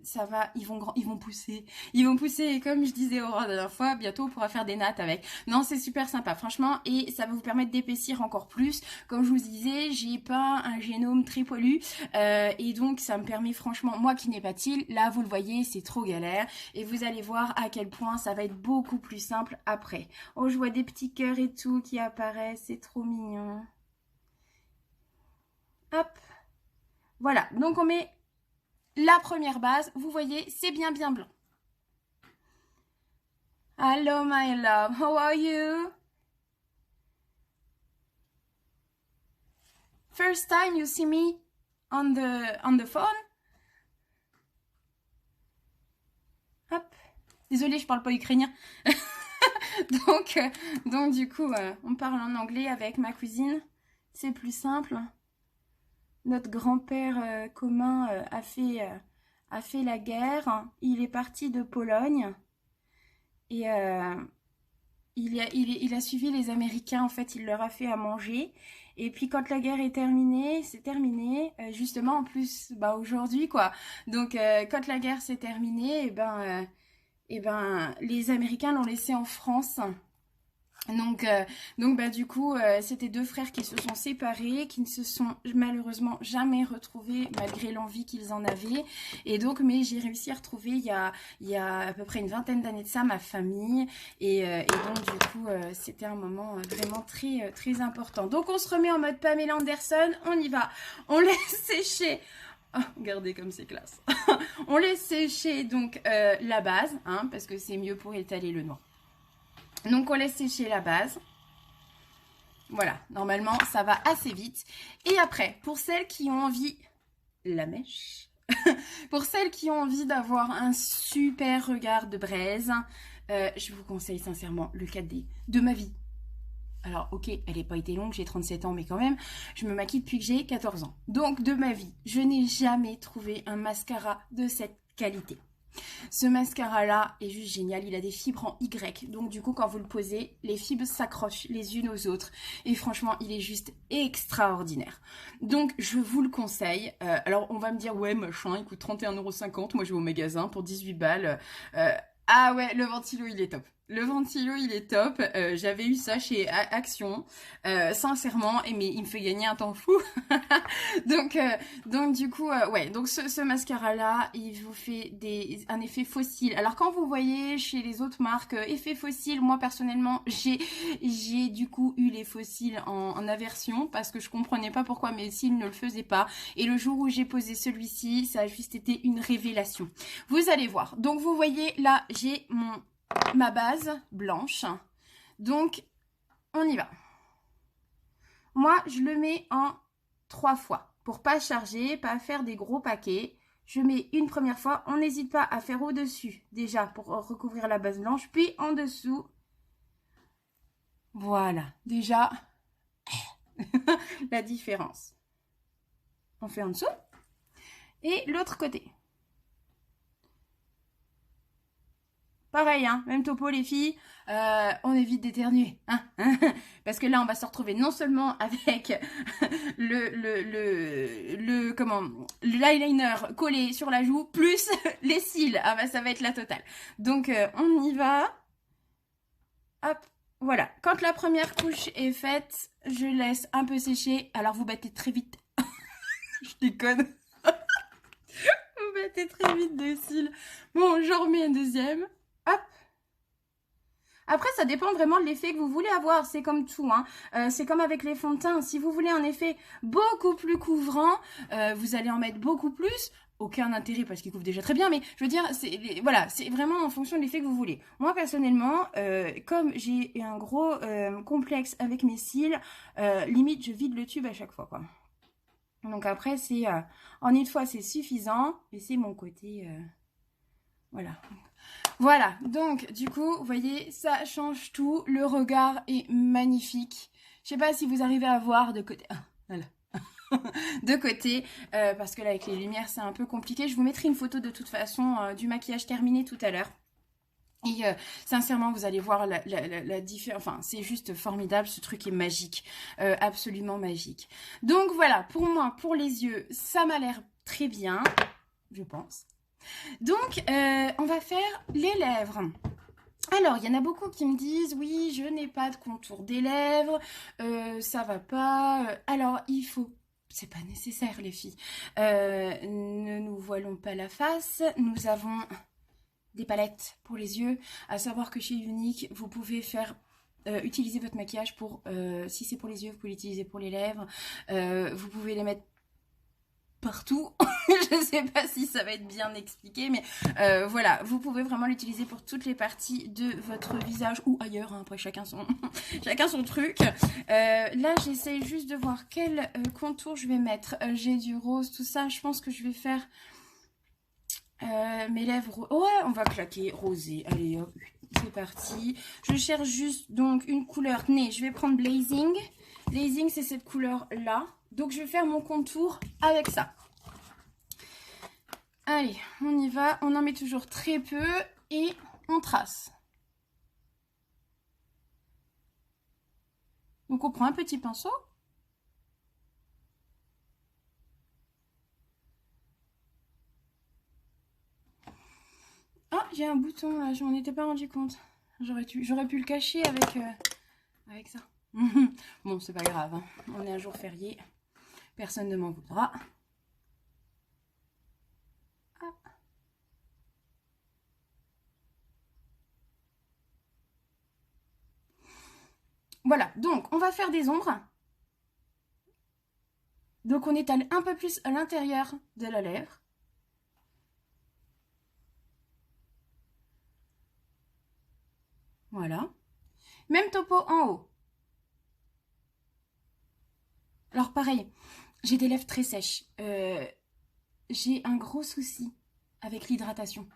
ça va, ils vont pousser. Ils vont pousser et comme je disais Aurore la dernière fois, bientôt on pourra faire des nattes avec. Non, c'est super sympa franchement et ça va vous permettre d'épaissir encore plus. Comme je vous disais, j'ai pas un génome très poilu et donc ça me permet franchement, moi qui n'ai pas de cils, là vous le voyez, c'est trop galère et vous allez voir à quel point ça va être beaucoup plus simple après. Oh, je vois des petits cœurs et tout qui apparaissent, c'est trop mignon. Hop, voilà, donc on met la première base, vous voyez, c'est bien blanc. Hello my love, how are you? First time you see me on the phone? Hop, désolée, je parle pas ukrainien. donc du coup, on parle en anglais avec ma cousine, c'est plus simple. Notre grand-père commun a fait la guerre. Il est parti de Pologne et il a suivi les Américains. En fait, il leur a fait à manger. Et puis quand la guerre est terminée, c'est terminé. Justement, en plus, bah aujourd'hui quoi. Donc quand la guerre s'est terminée, les Américains l'ont laissé en France. Donc bah du coup c'était deux frères qui se sont séparés, qui ne se sont malheureusement jamais retrouvés malgré l'envie qu'ils en avaient. Et donc mais j'ai réussi à retrouver il y a à peu près une vingtaine d'années de ça ma famille et donc du coup c'était un moment vraiment très très important. Donc on se remet en mode Pamela Anderson, on y va, on laisse sécher. Oh, regardez comme c'est classe. On laisse sécher donc la base hein, parce que c'est mieux pour étaler le noir. Donc on laisse sécher la base. Voilà, normalement ça va assez vite. Et après, pour celles qui ont envie, la mèche, pour celles qui ont envie d'avoir un super regard de braise, je vous conseille sincèrement le 4D de ma vie. Alors, ok, elle n'a pas été longue, j'ai 37 ans, mais quand même, je me maquille depuis que j'ai 14 ans. Donc, de ma vie, je n'ai jamais trouvé un mascara de cette qualité. Ce mascara-là est juste génial, il a des fibres en Y, donc du coup quand vous le posez, les fibres s'accrochent les unes aux autres et franchement il est juste extraordinaire. Donc je vous le conseille. Alors on va me dire ouais machin, il coûte 31,50 €, moi je vais au magasin pour 18 balles. Ah ouais, le ventilo il est top. Le ventilo il est top, j'avais eu ça chez Action, sincèrement, mais il me fait gagner un temps fou. donc du coup, ouais, donc ce mascara là, il vous fait un effet fossile. Alors quand vous voyez chez les autres marques effet fossile, moi personnellement j'ai du coup eu les fossiles en aversion parce que je comprenais pas pourquoi mes cils ne le faisaient pas. Et le jour où j'ai posé celui-ci, ça a juste été une révélation. Vous allez voir. Donc vous voyez là, j'ai ma base blanche. Donc on y va. Moi, je le mets en 3 fois pour pas charger, pas faire des gros paquets. Je mets une première fois. On n'hésite pas à faire au-dessus déjà pour recouvrir la base blanche, puis en dessous. Voilà, déjà la différence. On fait en dessous et l'autre côté. Pareil, hein, même topo les filles, on évite d'éternuer, hein, parce que là on va se retrouver non seulement avec l'eyeliner collé sur la joue, plus les cils, ah bah ça va être la totale. Donc on y va, hop, voilà. Quand la première couche est faite, je laisse un peu sécher, alors vous battez très vite, je déconne, vous battez très vite des cils. Bon, j'en remets un deuxième. Hop. Après, ça dépend vraiment de l'effet que vous voulez avoir. C'est comme tout, hein. C'est comme avec les fonds de teint. Si vous voulez un effet beaucoup plus couvrant, vous allez en mettre beaucoup plus. Aucun intérêt parce qu'il couvre déjà très bien, mais je veux dire, voilà, c'est vraiment en fonction de l'effet que vous voulez. Moi, personnellement, comme j'ai un gros complexe avec mes cils, limite, je vide le tube à chaque fois, quoi. Donc après, en une fois, c'est suffisant, mais c'est mon côté... voilà. Voilà, donc du coup, vous voyez, ça change tout. Le regard est magnifique. Je sais pas si vous arrivez à voir de côté. Ah, voilà. De côté, parce que là, avec les lumières, c'est un peu compliqué. Je vous mettrai une photo de toute façon du maquillage terminé tout à l'heure. Et sincèrement, vous allez voir la différence. Enfin, c'est juste formidable. Ce truc est magique. Absolument magique. Donc voilà, pour moi, pour les yeux, ça m'a l'air très bien. Je pense. Donc, on va faire les lèvres. Alors, il y en a beaucoup qui me disent, oui, je n'ai pas de contour des lèvres, ça va pas. Alors, c'est pas nécessaire, les filles. Ne nous voilons pas la face. Nous avons des palettes pour les yeux. À savoir que chez Younique, vous pouvez utiliser votre maquillage pour, si c'est pour les yeux, vous pouvez l'utiliser pour les lèvres. Vous pouvez les mettre partout. Je sais pas si ça va être bien expliqué, mais voilà, vous pouvez vraiment l'utiliser pour toutes les parties de votre visage ou ailleurs, hein. Après chacun son chacun son truc. Là j'essaie juste de voir quel contour je vais mettre. J'ai du rose, tout ça, je pense que je vais faire mes lèvres. Ouais, on va claquer rosé, allez hop, c'est parti. Je cherche juste donc une couleur nez, je vais prendre Blazing. Blazing, c'est cette couleur là. Donc, je vais faire mon contour avec ça. Allez, on y va. On en met toujours très peu et on trace. Donc, on prend un petit pinceau. Ah, j'ai un bouton là, je m'en étais pas rendu compte. J'aurais pu le cacher avec ça. Bon, c'est pas grave, hein. On est un jour férié. Personne ne m'en voudra. Ah. Voilà, donc on va faire des ombres. Donc on étale un peu plus à l'intérieur de la lèvre. Voilà. Même topo en haut. Alors pareil, j'ai des lèvres très sèches. J'ai un gros souci avec l'hydratation.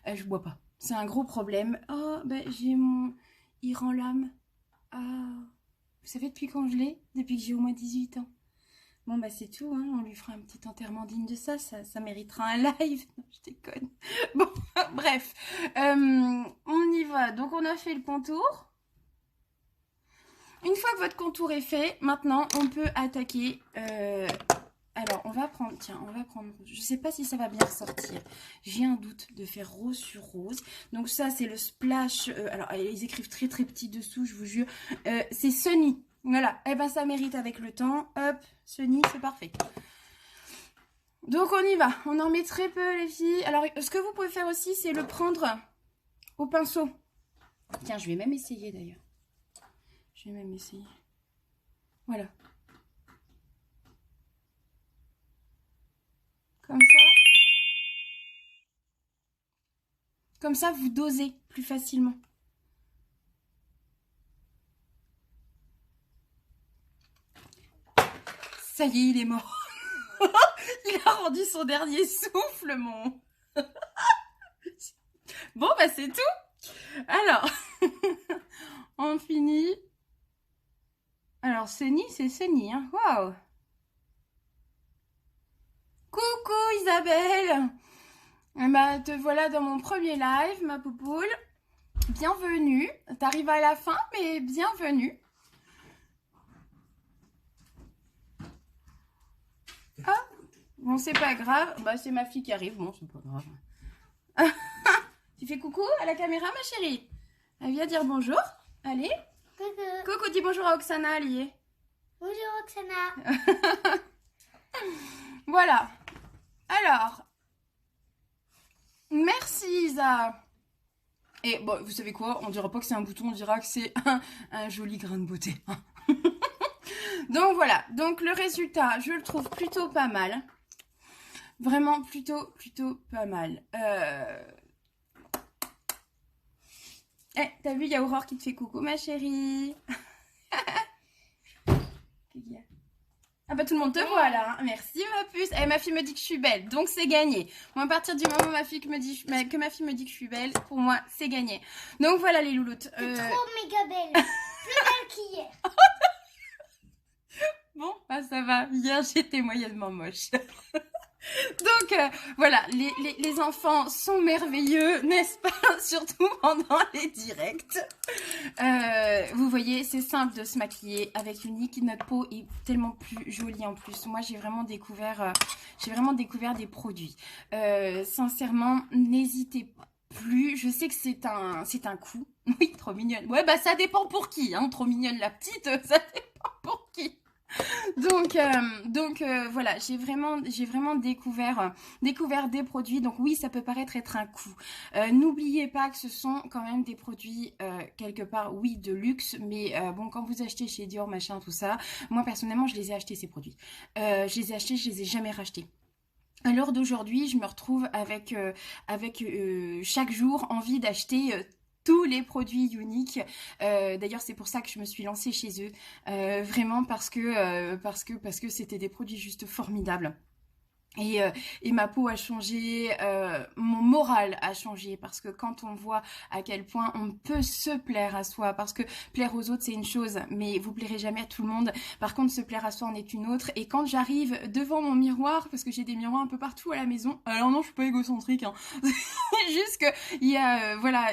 Je bois pas. C'est un gros problème. Oh, ben j'ai mon Iran lame. Ah, vous savez depuis quand je l'ai? Depuis que j'ai au moins 18 ans. Bon, bah c'est tout, hein. On lui fera un petit enterrement digne de ça méritera un live. Non, je déconne. Bon, bref, on y va. Donc, on a fait le contour. Une fois que votre contour est fait, maintenant, on peut attaquer. Alors, on va prendre, tiens, on va prendre, je sais pas si ça va bien ressortir. J'ai un doute de faire rose sur rose. Donc ça, c'est le splash. Alors, ils écrivent très très petit dessous, je vous jure. C'est Sunny. Voilà, et ben ça mérite avec le temps. Hop, Sunny, c'est parfait. Donc on y va, on en met très peu les filles. Alors ce que vous pouvez faire aussi, c'est le prendre au pinceau. Tiens, je vais même essayer d'ailleurs. Je vais même essayer. Voilà. Comme ça. Comme ça, vous dosez plus facilement. Ça y est, il est mort. Il a rendu son dernier souffle, mon. Bon, bah c'est tout. Alors, on finit. Alors, Sunny, c'est Sunny, hein. Waouh. Coucou Isabelle. Bah, te voilà dans mon premier live, ma poupoule. Bienvenue. T'arrives à la fin, mais bienvenue. Ah, bon, c'est pas grave. Bah, c'est ma fille qui arrive. Bon, c'est pas grave. Tu fais coucou à la caméra, ma chérie? Elle vient dire bonjour. Allez. Coucou. Coucou, dis bonjour à Oksana, Allié. Bonjour Oksana. Voilà. Alors, merci Isa. Et bon, vous savez quoi? On dira pas que c'est un bouton, on dira que c'est un joli grain de beauté. Donc voilà. Donc le résultat, je le trouve plutôt pas mal. Vraiment plutôt pas mal. Eh, t'as vu, il y a Aurore qui te fait coucou, ma chérie. Ah bah tout le monde te voit là, hein. Merci ma puce. Eh, ma fille me dit que je suis belle, donc c'est gagné. Moi à partir du moment où ma fille me dit que je suis belle, pour moi c'est gagné. Donc voilà les louloutes. T'es trop méga belle, plus belle qu'hier. Bon, bah ça va. Hier j'étais moyennement moche. Donc voilà, les enfants sont merveilleux, n'est-ce pas? Surtout pendant les directs. Vous voyez, c'est simple de se maquiller avec Unique. Notre peau est tellement plus jolie en plus. Moi, j'ai vraiment découvert des produits. Sincèrement, n'hésitez plus. Je sais que c'est un coup. Oui, trop mignonne. Ouais, bah ça dépend pour qui. Hein. Trop mignonne la petite, ça dépend pour qui. Donc voilà, j'ai vraiment découvert des produits. Donc oui, ça peut paraître être un coût. N'oubliez pas que ce sont quand même des produits quelque part, oui, de luxe, mais bon, quand vous achetez chez Dior, machin, tout ça, moi personnellement, je les ai achetés ces produits. Je les ai achetés, je les ai jamais rachetés. À l'heure d'aujourd'hui, je me retrouve avec chaque jour envie d'acheter tous les produits uniques. D'ailleurs, c'est pour ça que je me suis lancée chez eux. Vraiment parce que c'était des produits juste formidables. Et ma peau a changé, mon moral a changé parce que quand on voit à quel point on peut se plaire à soi, parce que plaire aux autres c'est une chose, mais vous plairez jamais à tout le monde. Par contre, se plaire à soi en est une autre. Et quand j'arrive devant mon miroir, parce que j'ai des miroirs un peu partout à la maison, alors non, je suis pas égocentrique, hein. Juste que il y a, voilà,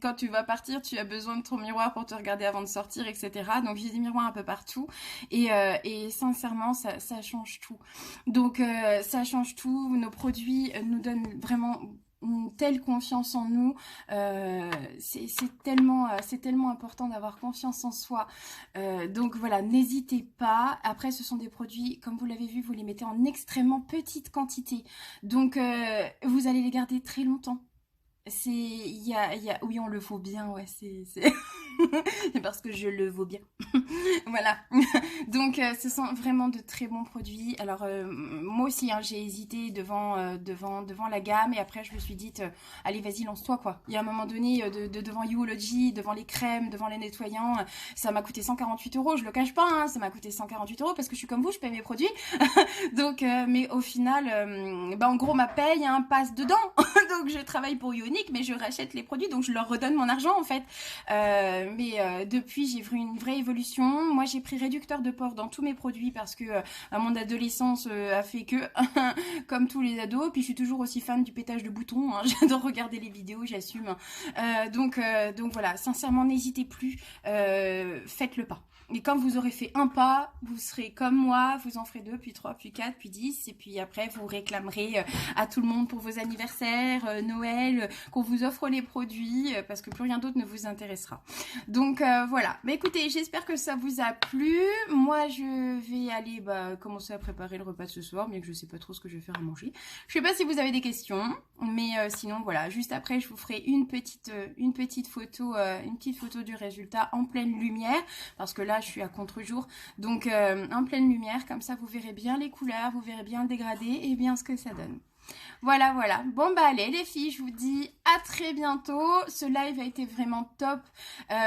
quand tu vas partir, tu as besoin de ton miroir pour te regarder avant de sortir, etc. Donc j'ai des miroirs un peu partout et sincèrement, ça change tout. Donc ça change tout, nos produits nous donnent vraiment une telle confiance en nous, c'est tellement important d'avoir confiance en soi. Donc voilà, n'hésitez pas. Après, ce sont des produits, comme vous l'avez vu, vous les mettez en extrêmement petite quantité, donc vous allez les garder très longtemps. Oui, on le faut bien, ouais, c'est parce que je le vaux bien. Voilà. Donc, ce sont vraiment de très bons produits. Alors, moi aussi, hein, j'ai hésité devant la gamme. Et après, je me suis dit, allez, vas-y, lance-toi, quoi. Il y a un moment donné, devant YouLogy, devant les crèmes, devant les nettoyants, ça m'a coûté 148 €. Je le cache pas, hein, ça m'a coûté 148 € parce que je suis comme vous, je paye mes produits. Donc, mais au final, en gros, ma paye passe dedans. Donc, je travaille pour Younique, mais je rachète les produits, donc je leur redonne mon argent, en fait. Mais depuis, j'ai vu une vraie évolution. Moi, j'ai pris réducteur de pores dans tous mes produits parce que mon adolescence a fait que, comme tous les ados. Puis, je suis toujours aussi fan du pétage de boutons. Hein. J'adore regarder les vidéos, j'assume. Donc voilà, sincèrement, n'hésitez plus. Faites le pas. Et quand vous aurez fait un pas, vous serez comme moi, vous en ferez 2, puis 3, puis 4, puis 10. Et puis après, vous réclamerez à tout le monde pour vos anniversaires, Noël, qu'on vous offre les produits, parce que plus rien d'autre ne vous intéressera. Donc voilà. Mais écoutez, j'espère que ça vous a plu. Moi, je vais aller commencer à préparer le repas de ce soir, bien que je ne sais pas trop ce que je vais faire à manger. Je ne sais pas si vous avez des questions, mais sinon, voilà. Juste après, je vous ferai une petite photo du résultat en pleine lumière, parce que là, je suis à contre-jour, donc en pleine lumière, comme ça vous verrez bien les couleurs, vous verrez bien le dégradé et bien ce que ça donne. Voilà. Bon allez les filles, je vous dis à très bientôt. Ce live a été vraiment top.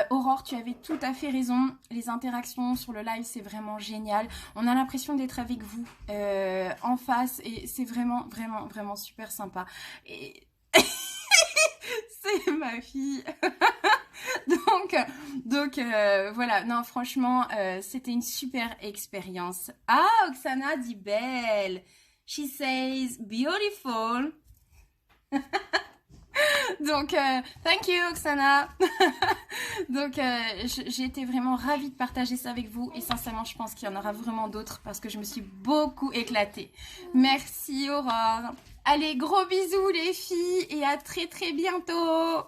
Aurore, tu avais tout à fait raison. Les interactions sur le live, c'est vraiment génial. On a l'impression d'être avec vous en face et c'est vraiment super sympa. Et c'est ma fille. Donc voilà, non franchement, c'était une super expérience. Ah, Oksana dit belle. She says beautiful. Donc, thank you, Oksana. Donc, j'ai été vraiment ravie de partager ça avec vous. Et sincèrement, je pense qu'il y en aura vraiment d'autres parce que je me suis beaucoup éclatée. Merci, Aurore. Allez, gros bisous les filles et à très bientôt.